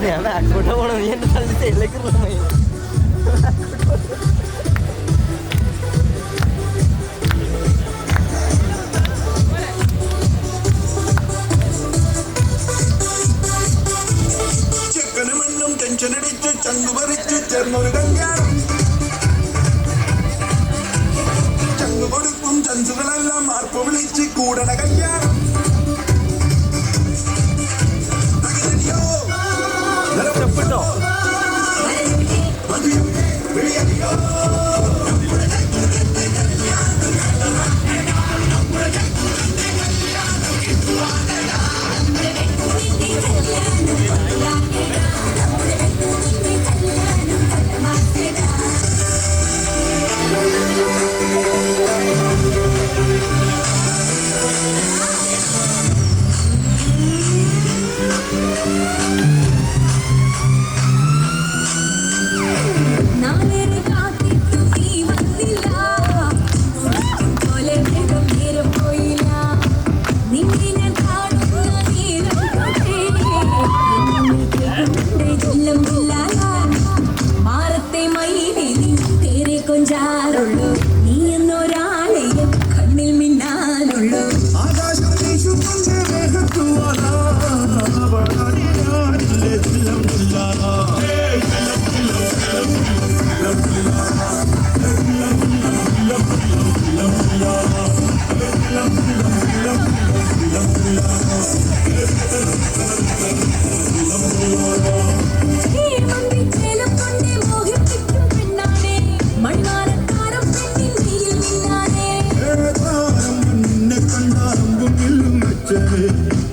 ഞാൻ അങ്ങോട്ട് പോകണം. നീ എന്റെ സ്ഥലത്ത് സൈഡിലേക്ക് ചെക്കനുമെന്നും ടെൻഷനടിച്ച് ചങ്ങുപറിച്ച് ചേർന്നൊരു കല്യാണം. ചങ്ങു കൊടുക്കും ചൻസുകളെല്ലാം മാർപ്പ് വിളിച്ച് കൂടണ കല്യാണം. ോ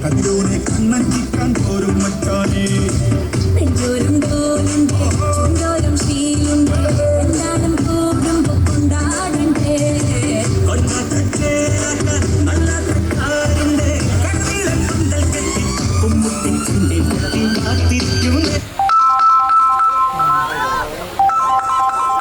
കതിരോനെ കണ്ണഞ്ചിക്കാൻ പോരും മച്ചാനേ. നെഞ്ചോരും തോലുണ്ട് ചുണ്ടോരും ശീലുണ്ട് എന്താലും കൂടുമ്പോ കൊണ്ടാടണ്ടേ. നല്ല കെട്ടി കുമ്മുട്ടി